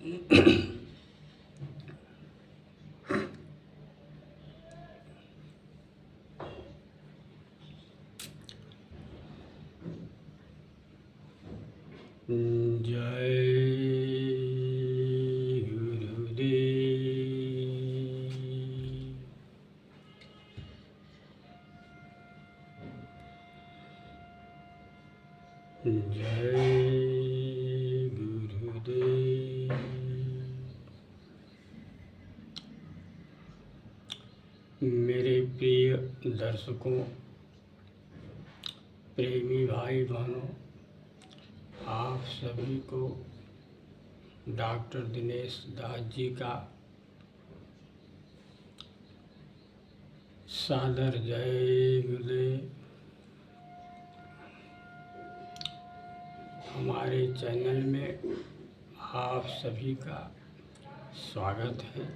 जय गुरुदेव। जय गुरुदेव। मेरे प्रिय दर्शकों, प्रेमी भाई बहनों, आप सभी को डॉक्टर दिनेश दास जी का सादर जय गुरुदेव। हमारे चैनल में आप सभी का स्वागत है।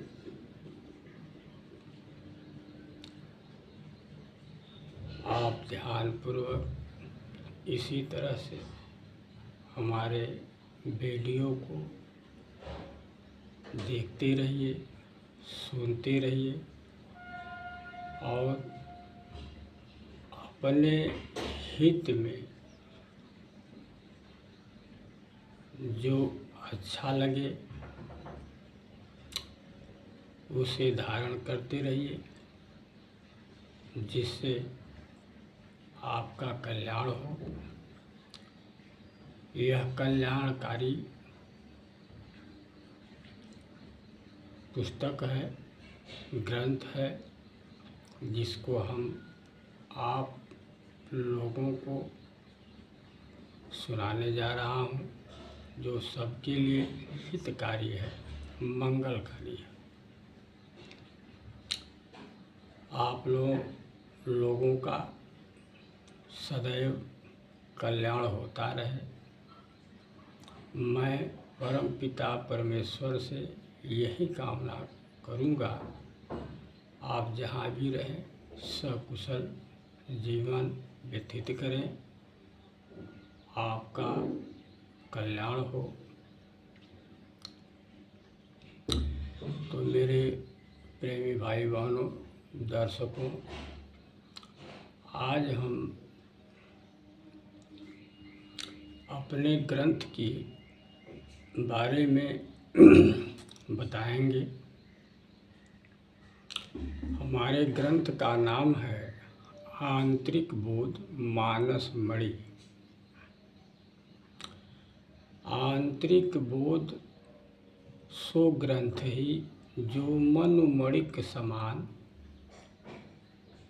आप ध्यानपूर्वक इसी तरह से हमारे वीडियो को देखते रहिए, सुनते रहिए और अपने हित में जो अच्छा लगे उसे धारण करते रहिए, जिससे आपका कल्याण हो। यह कल्याणकारी पुस्तक है, ग्रंथ है, जिसको हम आप लोगों को सुनाने जा रहा हूँ, जो सबके लिए हितकारी है, मंगलकारी है। आप लोगों का सदैव कल्याण होता रहे। मैं परम पिता परमेश्वर से यही कामना करूँगा, आप जहाँ भी रहें सकुशल जीवन व्यतीत करें, आपका कल्याण हो। तो मेरे प्रेमी भाई बहनों, दर्शकों, आज हम अपने ग्रंथ के बारे में बताएंगे। हमारे ग्रंथ का नाम है आंतरिक बोध मानस मणि। आंतरिक बोध सो ग्रंथ ही जो मनु मणिक समान,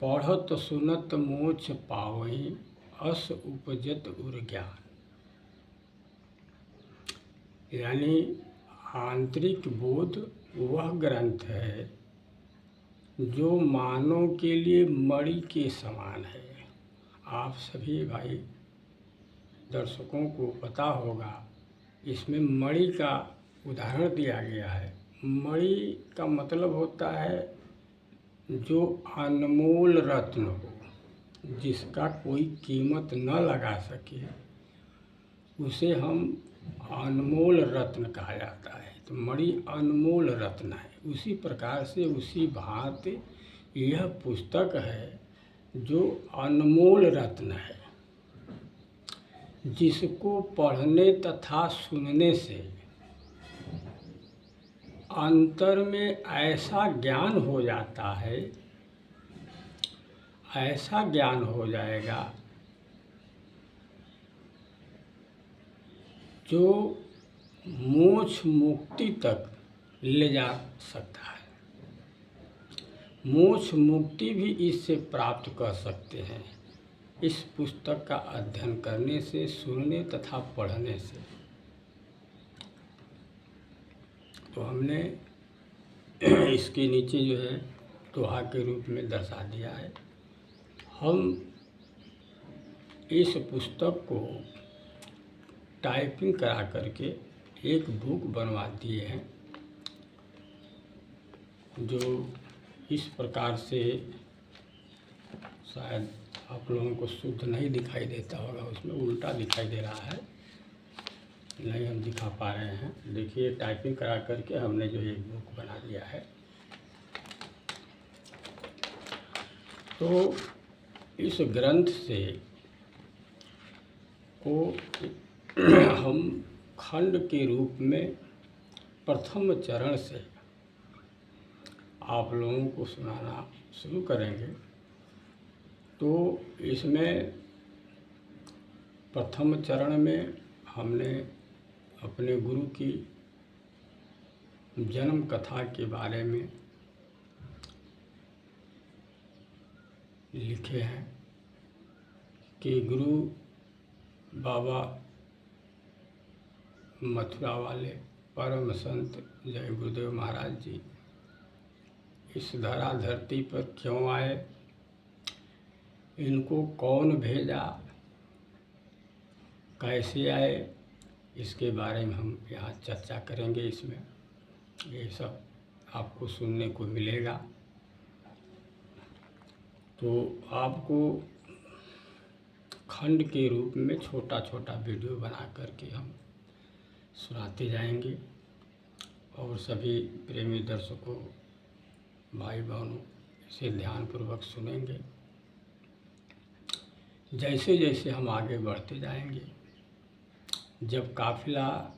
पढ़त सुनत मोक्ष पावहीं अस उपजत उर ज्ञान। यानी आंतरिक बोध वह ग्रंथ है जो मानव के लिए मणि के समान है। आप सभी भाई दर्शकों को पता होगा, इसमें मणि का उदाहरण दिया गया है। मणि का मतलब होता है जो अनमोल रत्न हो, जिसका कोई कीमत न लगा सके, उसे हम अनमोल रत्न कहा जाता है। तो मणि अनमोल रत्न है। उसी प्रकार से उसी भांति यह पुस्तक है जो अनमोल रत्न है, जिसको पढ़ने तथा सुनने से अंतर में ऐसा ज्ञान हो जाता है, ऐसा ज्ञान हो जाएगा जो मोक्ष मुक्ति तक ले जा सकता है। मोक्ष मुक्ति भी इससे प्राप्त कर सकते हैं, इस पुस्तक का अध्ययन करने से, सुनने तथा पढ़ने से। तो हमने इसके नीचे जो है दोहा के रूप में दर्शा दिया है। हम इस पुस्तक को टाइपिंग करा करके एक बुक बनवा दिए हैं, जो इस प्रकार से शायद आप लोगों को शुद्ध नहीं दिखाई देता होगा, उसमें उल्टा दिखाई दे रहा है। नहीं हम दिखा पा रहे हैं। देखिए टाइपिंग करा करके हमने जो एक बुक बना लिया है। तो इस ग्रंथ से को हम खंड के रूप में प्रथम चरण से आप लोगों को सुनाना शुरू करेंगे। तो इसमें प्रथम चरण में हमने अपने गुरु की जन्म कथा के बारे में लिखे हैं कि गुरु बाबा मथुरा वाले परम संत जय गुरुदेव महाराज जी इस धरा धरती पर क्यों आए, इनको कौन भेजा, कैसे आए, इसके बारे में हम यहाँ चर्चा करेंगे। इसमें ये सब आपको सुनने को मिलेगा। तो आपको खंड के रूप में छोटा छोटा वीडियो बना करके हम सुनाते जाएंगे और सभी प्रेमी दर्शकों भाई बहनों इसे ध्यानपूर्वक सुनेंगे। जैसे जैसे हम आगे बढ़ते जाएंगे, जब काफिला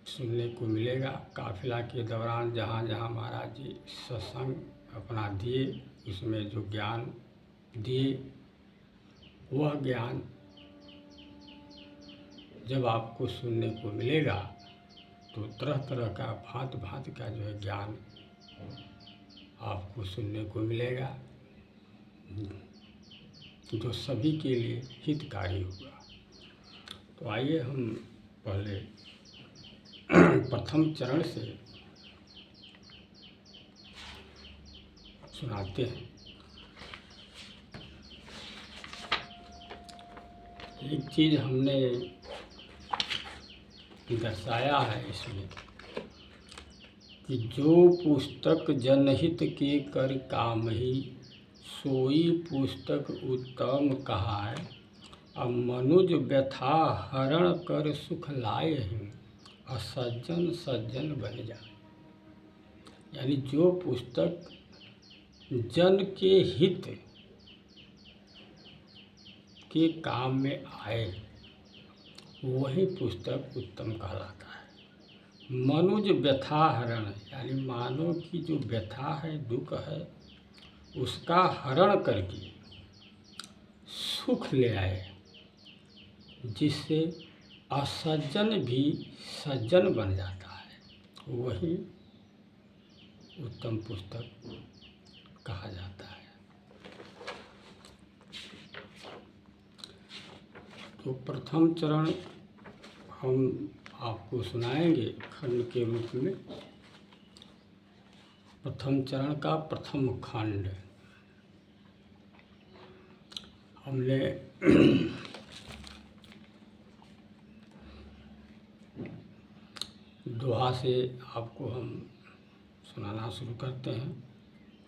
सुनने को मिलेगा, काफिला के दौरान जहाँ जहाँ महाराज जी सत्संग अपना दिए, उसमें जो ज्ञान दिए वह ज्ञान जब आपको सुनने को मिलेगा तो तरह तरह का भांति भांति का जो है ज्ञान आपको सुनने को मिलेगा, जो सभी के लिए हितकारी होगा। तो आइए हम पहले प्रथम चरण से सुनाते हैं। एक चीज़ हमने दर्शाया है इसमें कि जो पुस्तक जनहित के कर काम ही, सोई पुस्तक उत्तम कहाय, अब मनुज व्यथा हरण कर सुख लाए हैं, असज्जन सज्जन बन जाए। यानी जो पुस्तक जन के हित के काम में आए वही पुस्तक उत्तम कहलाता है। मनुज व्यथा हरण, यानी मानव की जो व्यथा है, दुख है, उसका हरण करके सुख ले आए, जिससे असज्जन भी सज्जन बन जाता है, वही उत्तम पुस्तक कहा जाता है। तो प्रथम चरण हम आपको सुनाएंगे खंड के रूप में। प्रथम चरण का प्रथम खंड हमने दोहा से आपको हम सुनाना शुरू करते हैं।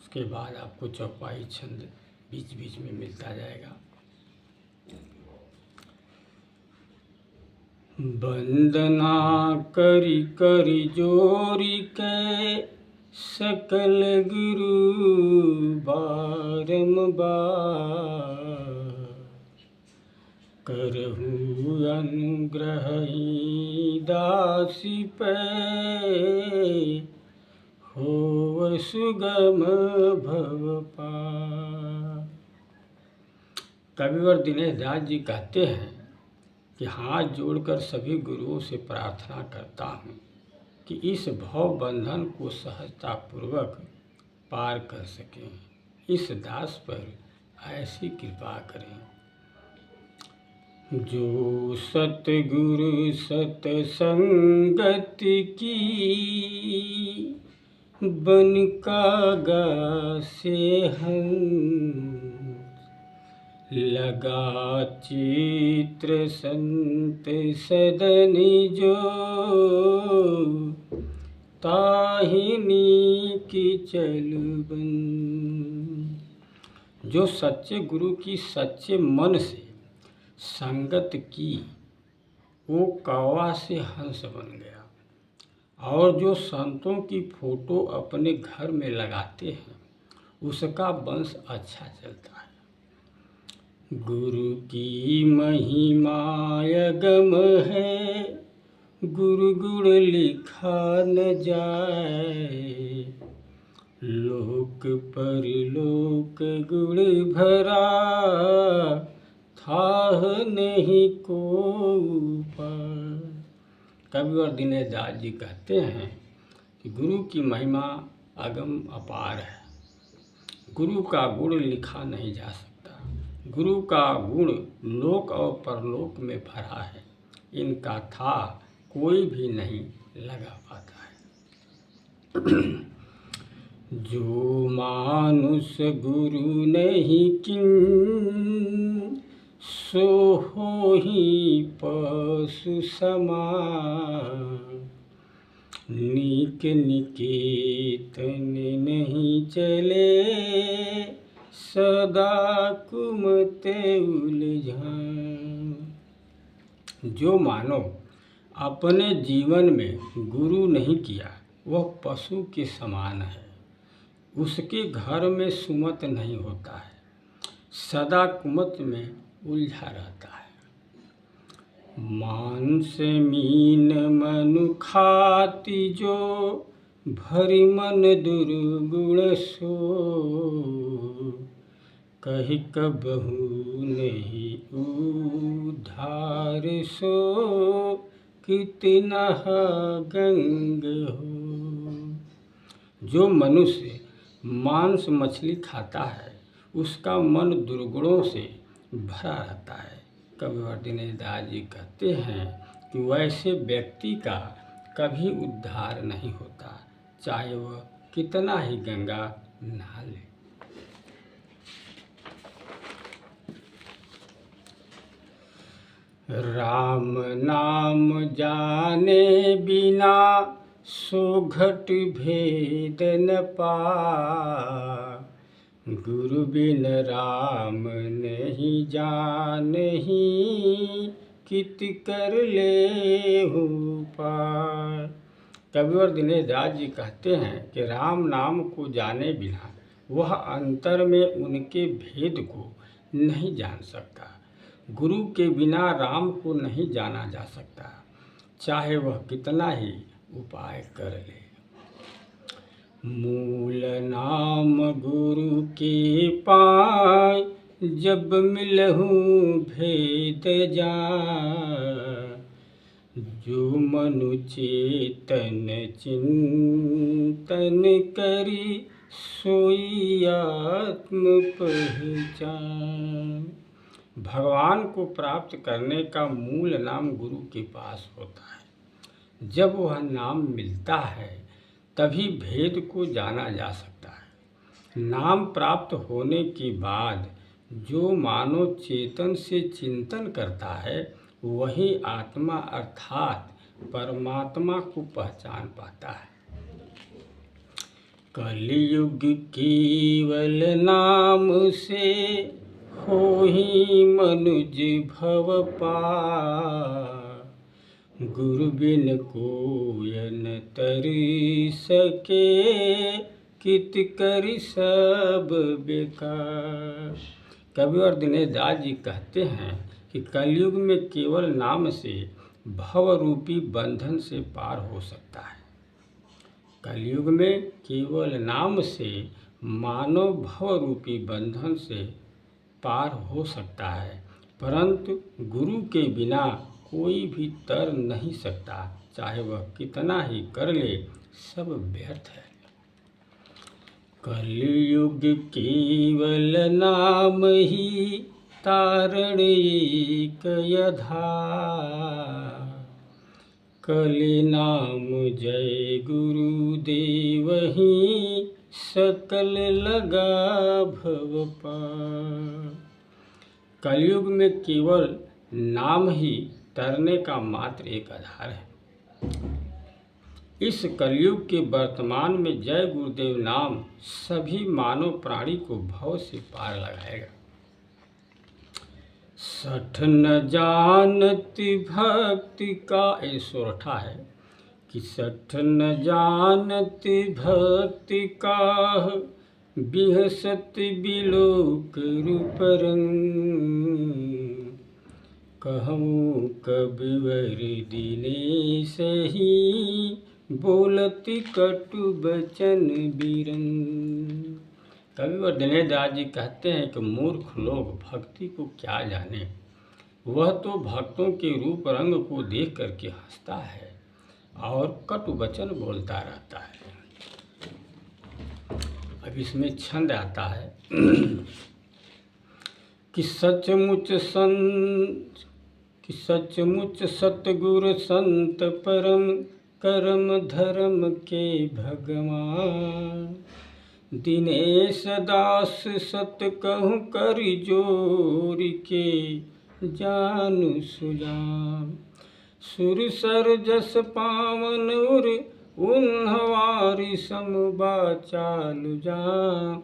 उसके बाद आपको चौपाई छंद बीच बीच में मिलता जाएगा। वंदना करी करी जोरी के सकल गुरु बारंबार, करहु अनुग्रह दासी पे, हो सुगम भव पार। कविवर दिनेश दास जी कहते हैं कि हाथ जोड़कर सभी गुरुओं से प्रार्थना करता हूँ कि इस भव बंधन को सहजतापूर्वक पार कर सकें। इस दास पर ऐसी कृपा करें। जो सतगुरु सतसंगत की, बन कागा से हम, लगा चित्र संत सदन जो, ताहिनी की चलबन। जो सच्चे गुरु की सच्चे मन से संगत की वो कौवा से हंस बन गया। और जो संतों की फोटो अपने घर में लगाते हैं उसका वंश अच्छा चलता है। गुरु की महिमा अगम है, गुरु गुण लिखा न जाए। लोक परलोक गुण भरा, थाह नहीं को पार। कवि और दिनेश दास जी कहते हैं कि गुरु की महिमा अगम अपार है, गुरु का गुण लिखा नहीं जा सकता। गुरु का गुण लोक और परलोक में भरा है, इनका था कोई भी नहीं लगा पाता है। जो मानुष गुरु नहीं किन, सो हो ही पशु समान। नीक निकेतन नहीं चले, सदा कुमते उलझान। जो मानव अपने जीवन में गुरु नहीं किया वह पशु के समान है, उसके घर में सुमत नहीं होता है, सदा कुमत में उलझा रहता है। मांस मीन मनु खाती जो, भरी मन दुर्गुण सो। कही कबहू नहीं उधार सो, कितना गंग हो। जो मनुष्य मांस मछली खाता है उसका मन दुर्गुणों से भरा रहता है। कवि और दिनेश दास जी कहते हैं कि वैसे व्यक्ति का कभी उद्धार नहीं होता, चाहे वह कितना ही गंगा नहा ले। राम नाम जाने बिना, सो घट भेद न पा। गुरु बिन राम नहीं जानही, कित कर ले हो पार। कवि और दिनेश दास जी कहते हैं कि राम नाम को जाने बिना वह अंतर में उनके भेद को नहीं जान सकता। गुरु के बिना राम को नहीं जाना जा सकता, चाहे वह कितना ही उपाय कर ले। मूल नाम गुरु के पाय, जब मिलहूँ भेद जान। जो मनु चेतन चिंतन करी, सोई आत्म पहचान। भगवान को प्राप्त करने का मूल नाम गुरु के पास होता है। जब वह नाम मिलता है तभी भेद को जाना जा सकता है। नाम प्राप्त होने के बाद जो मानव चेतन से चिंतन करता है वही आत्मा अर्थात परमात्मा को पहचान पाता है। कलियुग केवल नाम से, हो ही मनुज भव पार। गुरु बिन कोय न तर सके, कित करि सब बेकार। कवि और दिनेश दास जी कहते हैं कि कलयुग में केवल नाम से भव रूपी बंधन से पार हो सकता है। कलयुग में केवल नाम से मानव भव रूपी बंधन से पार हो सकता है, परंतु गुरु के बिना कोई भी तर नहीं सकता, चाहे वह कितना ही कर ले, सब व्यर्थ है। कलयुग केवल नाम ही, तारण एक आधार। कलि नाम जय गुरुदेव ही, सकल लगा भव पार। कलयुग में केवल नाम ही तरने का मात्र एक आधार है। इस कलयुग के वर्तमान में जय गुरुदेव नाम सभी मानव प्राणी को भव से पार लगाएगा। सठ न जानत भक्ति का, ये सोरठा है कि सठ न जानत भक्ति का, बिहसत बिलोक रूपरंग। कहूँ कबिवर दिनेश ही, बोलती कटु बचन बिरंग। कविवर दिनेश दास जी कहते हैं कि मूर्ख लोग भक्ति को क्या जाने, वह तो भक्तों के रूप रंग को देख करके हंसता है और कटु वचन बोलता रहता है। अब इसमें छंद आता है कि सचमुच सतगुरु संत परम, करम धर्म के भगवान। दिनेश दास सत कहूँ कर जोर के, जानु सुजान। सुर सर जस पावन उर, उन्हवारी समबा चालु जान।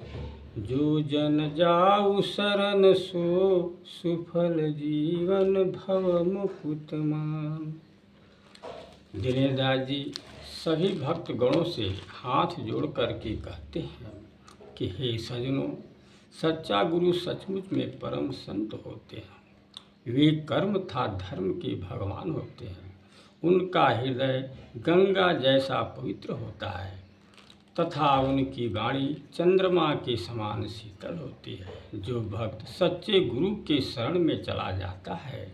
जो जन जाऊ शरण सो, सुफल जीवन भव मुकुत मान। दिनेश दास जी सभी भक्त गणों से हाथ जोड़ करके कहते हैं कि हे सजनों, सच्चा गुरु सचमुच में परम संत होते हैं। वे कर्म था धर्म के भगवान होते हैं। उनका हृदय गंगा जैसा पवित्र होता है तथा उनकी वाणी चंद्रमा के समान शीतल होती है। जो भक्त सच्चे गुरु के शरण में चला जाता है,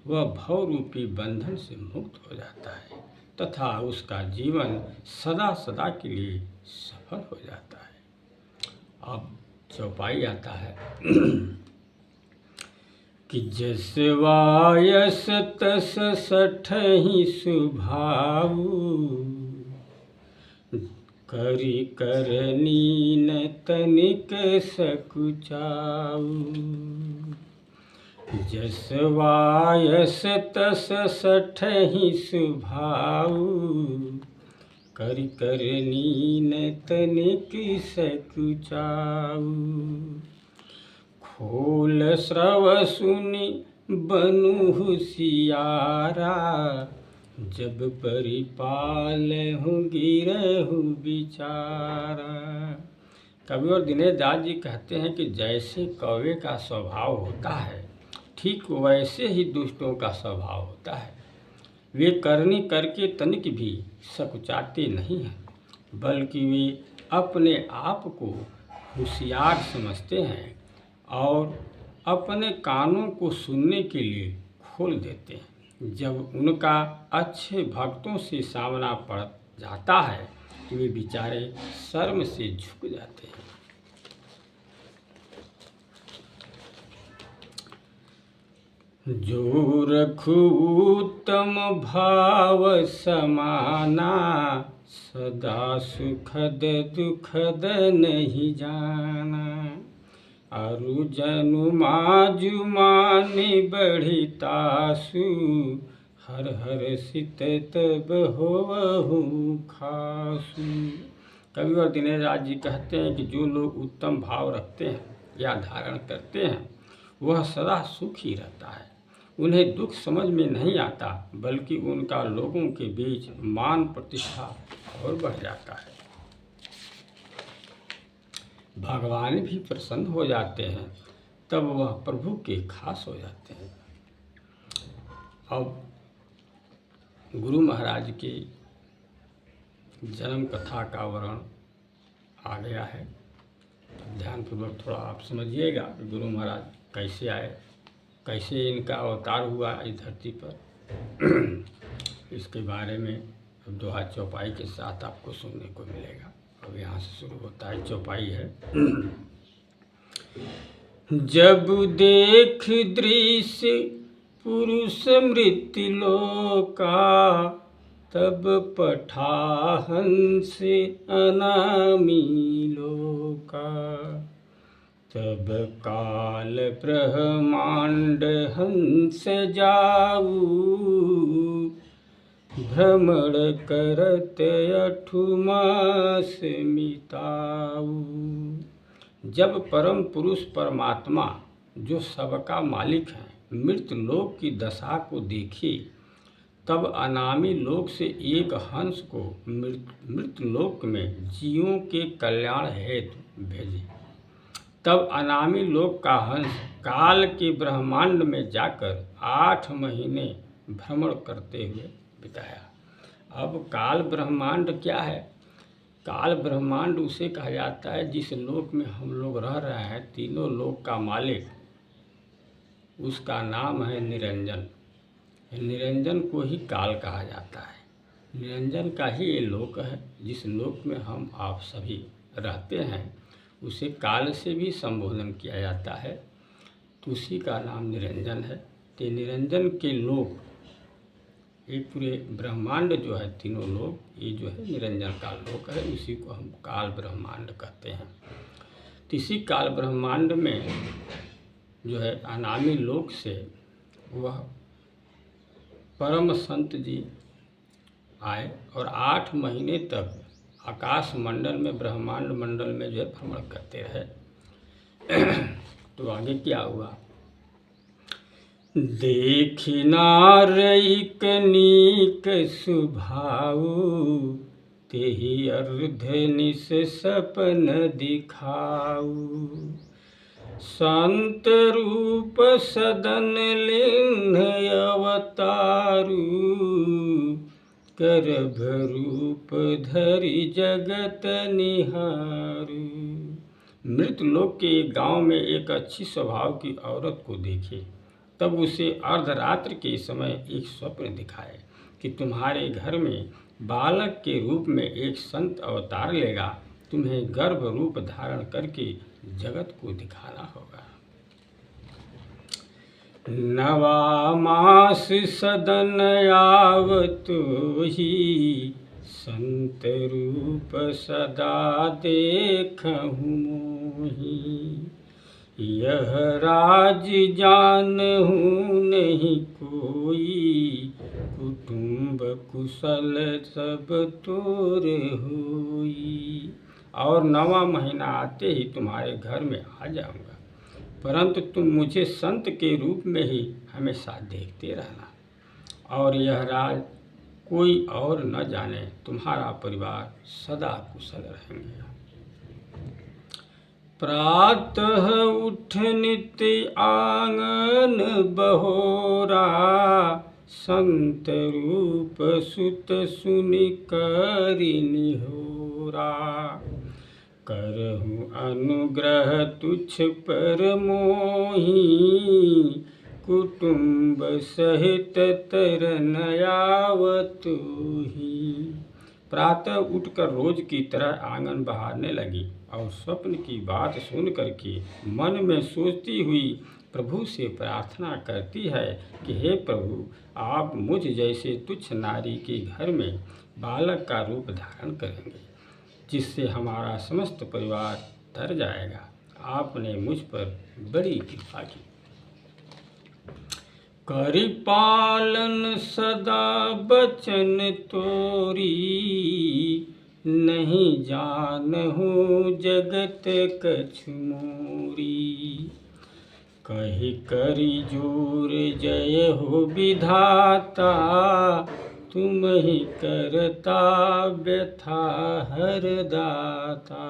वह भव रूपी बंधन से मुक्त हो जाता है तथा उसका जीवन सदा सदा के लिए सफल हो जाता है। अब चौपाई आता है कि जस वायस तस सठहि सुभाऊ, करि करनी न तनिक सकुचाऊ। जस वायस तस सठहि सुभाऊ, करि करनी न तनिक सकुचाऊ। खोल श्रव सुनि बनु हुसियारा, जब परिपालहु गिरहु बिचारा। कविवर दिनेश दास जी कहते हैं कि जैसे कौवे का स्वभाव होता है, ठीक वैसे ही दुष्टों का स्वभाव होता है। वे करनी करके तनिक भी सकुचाते नहीं हैं, बल्कि वे अपने आप को होशियार समझते हैं और अपने कानों को सुनने के लिए खोल देते हैं। जब उनका अच्छे भक्तों से सामना पड़ जाता है तो वे बेचारे शर्म से झुक जाते हैं। जो रखू उत्तम भाव समाना, सदा सुखद दुखद नहीं जाना। अरु जनु माजु माने बढ़ी तासु, हर हर सित तब होवहु खासु। कविवर दिनेश दास जी कहते हैं कि जो लोग उत्तम भाव रखते हैं या धारण करते हैं, वह सदा सुखी रहता है। उन्हें दुख समझ में नहीं आता, बल्कि उनका लोगों के बीच मान प्रतिष्ठा और बढ़ जाता है। भगवान भी प्रसन्न हो जाते हैं, तब वह प्रभु के खास हो जाते हैं। अब गुरु महाराज के जन्म कथा का वर्णन आ गया है। ध्यानपूर्वक थोड़ा आप समझिएगा कि गुरु महाराज कैसे आए, कैसे इनका अवतार हुआ इस धरती पर। इसके बारे में दोहा चौपाई के साथ आपको सुनने को मिलेगा। अब यहाँ से शुरू होता है। चौपाई है। जब देख दृश्य पुरुष मृत्यु लोका, तब पठा हंस अनामी लोका। तब काल ब्रह्मांड हंस जाऊ, भ्रमण करत 8 मास मिताऊ। जब परम पुरुष परमात्मा जो सबका मालिक है, मृत लोक की दशा को देखे, तब अनामी लोक से एक हंस को मृत लोक में जीवों के कल्याण हेतु भेजे। तब अनामी लोक का हंस काल के ब्रह्मांड में जाकर 8 महीने भ्रमण करते हुए बिताया। अब काल ब्रह्मांड क्या है? काल ब्रह्मांड उसे कहा जाता है जिस लोक में हम लोग रह रहे हैं, तीनों लोक का मालिक, उसका नाम है निरंजन। निरंजन को ही काल कहा जाता है। निरंजन का ही ये लोक है। जिस लोक में हम आप सभी रहते हैं उसे काल से भी संबोधन किया जाता है, तो उसी का नाम निरंजन है। तो निरंजन के लोक, एक पूरे ब्रह्मांड जो है, तीनों लोक, ये जो है निरंजन का लोक है। उसी को हम काल ब्रह्मांड कहते हैं। तो इसी काल ब्रह्मांड में जो है अनामी लोक से वह परम संत जी आए और 8 महीने तक आकाश मंडल में, ब्रह्मांड मंडल में जो है भ्रमण करते रहे। तो आगे क्या हुआ? देखी नारईक नीक सुभाऊ, तेहि अर्ध निस सपन दिखाऊ। संत रूप सदन लिन्ह अवतारू, करभ रूप धरि जगत निहारू। मृत लोक के एक गांव में एक अच्छी स्वभाव की औरत को देखे, तब उसे अर्धरात्र के समय एक स्वप्न दिखाए कि तुम्हारे घर में बालक के रूप में एक संत अवतार लेगा, तुम्हें गर्भ रूप धारण करके जगत को दिखाना होगा। नवा मास सदन आवत ही, संत रूप सदा देखहु मोहि। यह राज जानहु नहीं कोई, कुटुंब कुशल सब तोर होई। और 9वां महीना आते ही तुम्हारे घर में आ जाऊंगा, परंतु तुम मुझे संत के रूप में ही हमेशा देखते रहना, और यह राज कोई और न जाने, तुम्हारा परिवार सदा कुशल रहेंगे। प्रातः उठ नित्य आंगन बहोरा, संत रूप सुत सुनि करि निहोरा। करहु अनुग्रह तुच्छ पर मोहि, कुटुंब सहित तरन आवतुहि। प्रातः उठकर रोज की तरह आंगन बहारने लगी और स्वप्न की बात सुन करके मन में सोचती हुई प्रभु से प्रार्थना करती है कि हे प्रभु, आप मुझ जैसे तुच्छ नारी के घर में बालक का रूप धारण करेंगे, जिससे हमारा समस्त परिवार तर जाएगा। आपने मुझ पर बड़ी कृपा की। करि पालन सदा बचन तोरी, नहीं जानहु जगत कछु मोरी। कहि करि जोर जय हो विधाता, तुम ही करता व्यथा हरदाता।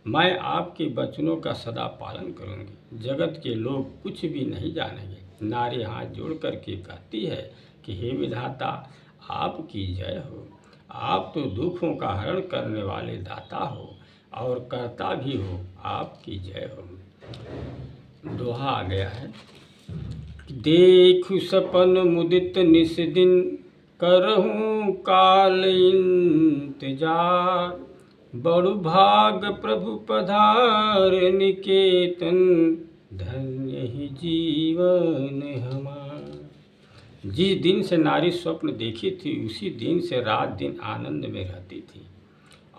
मैं आपके वचनों का सदा पालन करूंगी, जगत के लोग कुछ भी नहीं जानेंगे। नारी हाथ जोड़ करके कहती है कि हे विधाता, आपकी जय हो। आप तो दुखों का हरण करने वाले दाता हो और करता भी हो, आपकी जय हो। दोहा आ गया है। देखु सपन मुदित निस दिन, करहूँ काल इंतजार। बड़ु भाग प्रभु पधार निकेतन, धन्य ही जीवन हमार। जिस दिन से नारी स्वप्न देखी थी, उसी दिन से रात दिन आनंद में रहती थी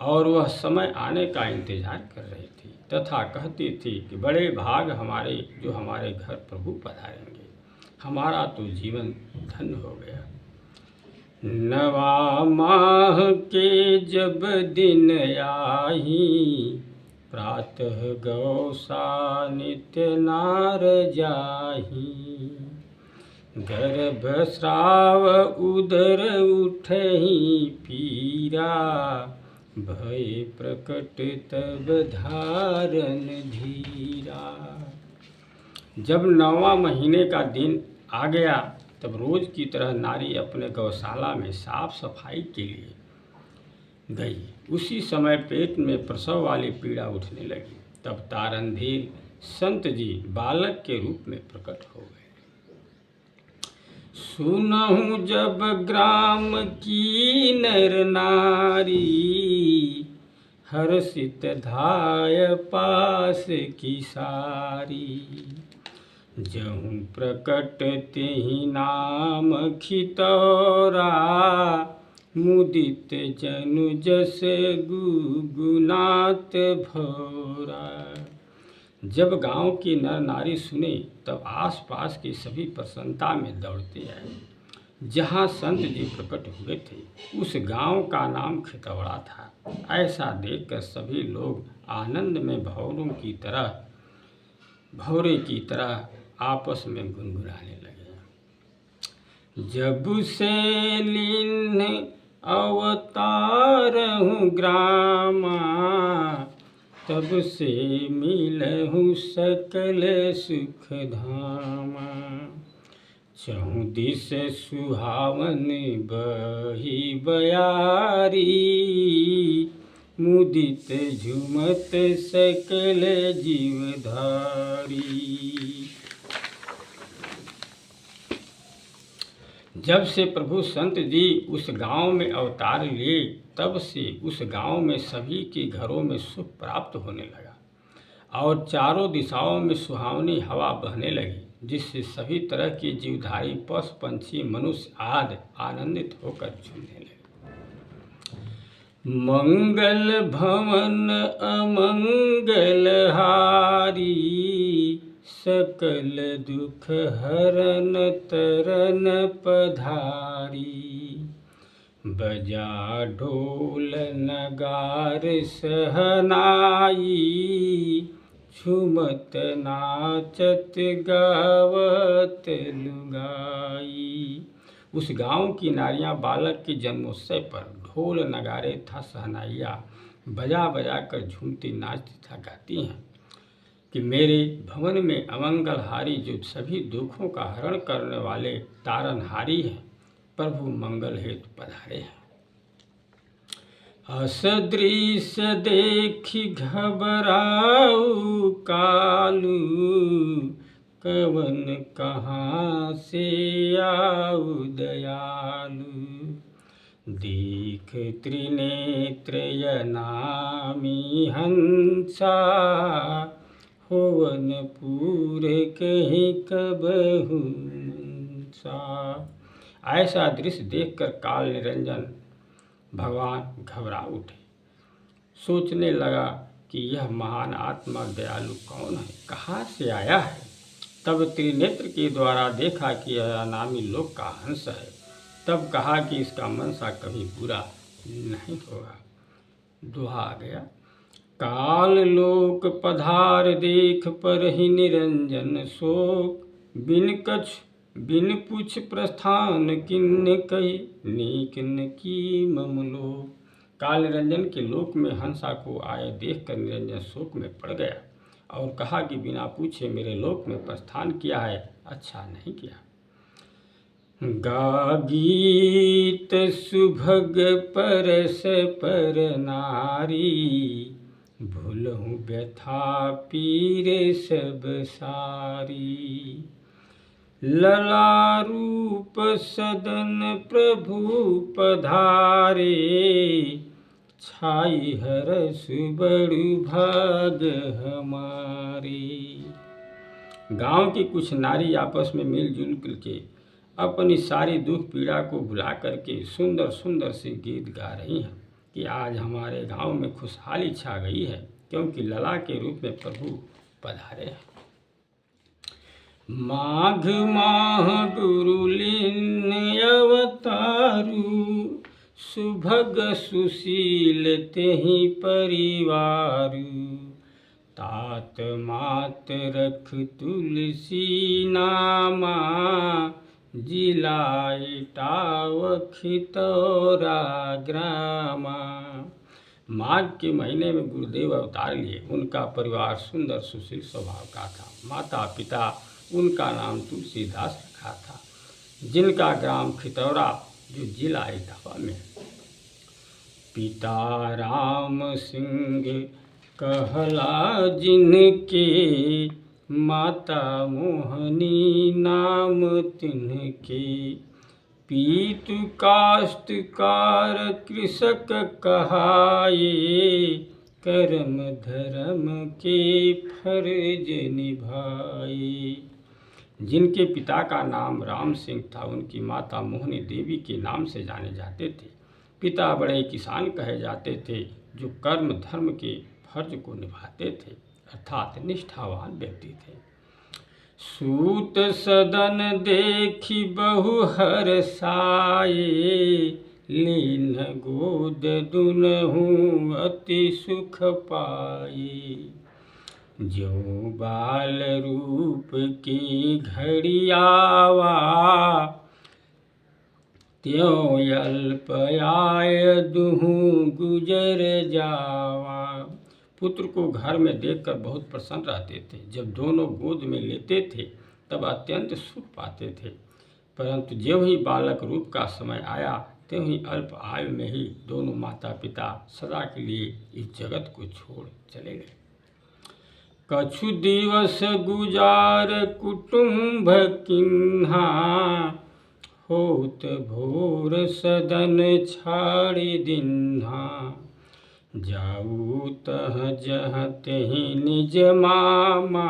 और वह समय आने का इंतजार कर रही थी, तथा कहती थी कि बड़े भाग हमारे जो हमारे घर प्रभु पधारेंगे, हमारा तो जीवन धन्य हो गया। 9वां माह के जब दिन आही, प्रातः गौसा नित्य नार जाही। गर्भस्राव उदर उठहि पीरा, भय प्रकट तब धारण धीरा। जब 9वां महीने का दिन आ गया तब रोज की तरह नारी अपने गौशाला में साफ सफाई के लिए गई। उसी समय पेट में प्रसव वाली पीड़ा उठने लगी। तब तारणधीर संत जी बालक के रूप में प्रकट हो गए। सुनहु जब ग्राम की नर नारी, हर्षित धाय पास की सारी। जहु प्रकट तेहि नाम खितौरा, मुदित जनु जस गुगुनात भौरा। जब गांव की नर नारी सुने तब आसपास के सभी प्रसन्नता में दौड़ते आए। जहाँ संत जी प्रकट हुए थे उस गांव का नाम खितौड़ा था। ऐसा देखकर सभी लोग आनंद में भौरे की तरह आपस में गुनगुनाने लगे। जब से लीन अवतारहु ग्रामा, तब से मिलहु सकल सुख धामा। चहु दिस सुहावन बही बयारी, मुदित झुमत सकल जीवधारी। जब से प्रभु संत जी उस गांव में अवतार लिए तब से उस गांव में सभी के घरों में सुख प्राप्त होने लगा और चारों दिशाओं में सुहावनी हवा बहने लगी, जिससे सभी तरह के जीवधारी पशु पंछी मनुष्य आदि आनंदित होकर झूमने लगे। मंगल भवन अमंगल हारी, सकल दुख हरन तरन पधारी। बजा ढोल नगार सहनाई, झूमत नाचत गावत लुगाई। उस गांव की नारियां बालक के जन्मोत्सव पर ढोल नगारे तथा सहनाइयाँ बजा बजा कर झूमती नाचती तथा गाती हैं कि मेरे भवन में अमंगलहारी जो सभी दुखों का हरण करने वाले तारनहारी हैं, प्रभु मंगल हेतु पधारे हैं। असदृश्य देखी घबराऊ कालू, कवन कहाँ से आऊ दयालु। दीख त्रिनेत्र अनामी हंसा, होवन पूरे कहीं कबहु सा। ऐसा दृश्य देखकर काल निरंजन भगवान घबरा उठे। सोचने लगा कि यह महान आत्मा दयालु कौन है, कहाँ से आया है। तब त्रिनेत्र के द्वारा देखा कि यह अनामी लोक का हंस है। तब कहा कि इसका मनसा कभी पूरा नहीं होगा। दोहा आ गया। काल लोक पधार देख पर ही निरंजन शोक, बिन कछु बिन पुछ प्रस्थान किन्न कही, नीक न की मम लोक। काल निरंजन के लोक में हंसा को आए देखकर निरंजन शोक में पड़ गया और कहा कि बिना पूछे मेरे लोक में प्रस्थान किया है, अच्छा नहीं किया। गा गीत सुभग परस पर नारी, भूलहु व्यथा पीर सब सारी। लला रूप सदन प्रभु पधारे, छाई हरस बड़ु भाग हमारे। गांव की कुछ नारी आपस में मिलजुल करके अपनी सारी दुख पीड़ा को भुला करके सुंदर सुंदर से गीत गा रही हैं कि आज हमारे गांव में खुशहाली छा गई है, क्योंकि लला के रूप में प्रभु पधारे हैं। माघ माह गुरुलीन अवतारू, सुभग सुशील तेहि परिवारू। तात मात रख तुलसी नामा, जिला इटाव खितौरा ग्रामा। माघ के महीने में गुरुदेव अवतार लिए। उनका परिवार सुंदर सुशील स्वभाव का था। माता पिता उनका नाम तुलसीदास रखा था, जिनका ग्राम खितौरा जो जिला इटावा में। पिता राम सिंह कहला जिनके, माता मोहनी नाम तिनके। पीतु काश्तकार कृषक कहाए, कर्म धर्म के फर्ज निभाए। जिनके पिता का नाम राम सिंह था, उनकी माता मोहनी देवी के नाम से जाने जाते थे। पिता बड़े किसान कहे जाते थे, जो कर्म धर्म के फर्ज को निभाते थे, अर्थात निष्ठावान व्यक्ति थे। सूत सदन देखी बहु हर्षाए, लीन गोद दुनहु अति सुख पाए। जो बाल रूप की घड़ी आवा, त्यों अल्प आय दुहु गुजर जावा। पुत्र को घर में देखकर बहुत प्रसन्न रहते थे। जब दोनों गोद में लेते थे तब अत्यंत सुख पाते थे, परंतु ज्यों ही बालक रूप का समय आया, त्यों ही अल्प आयु में ही दोनों माता पिता सदा के लिए इस जगत को छोड़ चले गए। कछु दिवस गुजार कुटुंब किन्हा, होत भोर सदन छाड़ी दिन्हा। जाऊ तह जह तेहि निज मामा,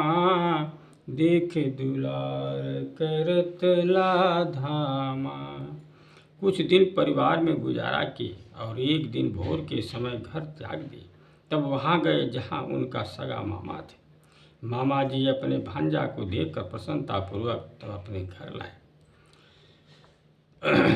देख दुलार करत लाधामा। कुछ दिन परिवार में गुजारा किए और एक दिन भोर के समय घर त्याग दिए। तब वहाँ गए जहाँ उनका सगा मामा थे। मामा जी अपने भांजा को देखकर प्रसन्नतापूर्वक तब अपने घर लाए।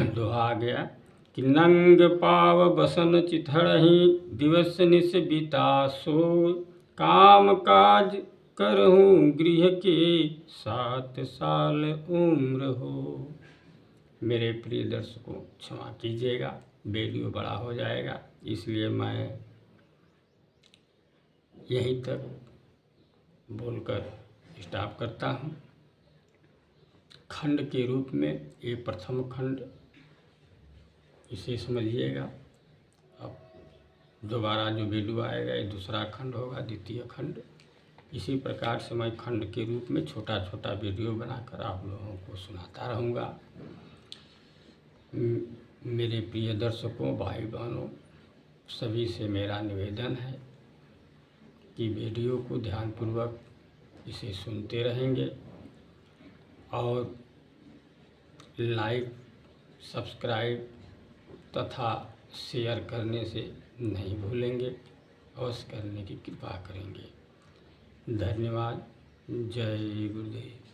दोहा आ गया कि नंग पाव बसन चिथड़हि, दिवस निस बितासो। काम काज करहूँ गृह के, 7 साल उम्र हो। मेरे प्रिय दर्शकों, क्षमा कीजिएगा, वीडियो बड़ा हो जाएगा, इसलिए मैं यहीं तक बोलकर स्टॉप करता हूँ। खंड के रूप में ये प्रथम खंड, इसे समझिएगा। अब दोबारा जो वीडियो आएगा ये दूसरा खंड होगा, द्वितीय खंड। इसी प्रकार से मैं खंड के रूप में छोटा छोटा वीडियो बनाकर आप लोगों को सुनाता रहूँगा। मेरे प्रिय दर्शकों, भाई बहनों, सभी से मेरा निवेदन है कि वीडियो को ध्यानपूर्वक इसे सुनते रहेंगे और लाइक, सब्सक्राइब तथा शेयर करने से नहीं भूलेंगे, अवश्य करने की कृपा करेंगे। धन्यवाद। जय गुरुदेव।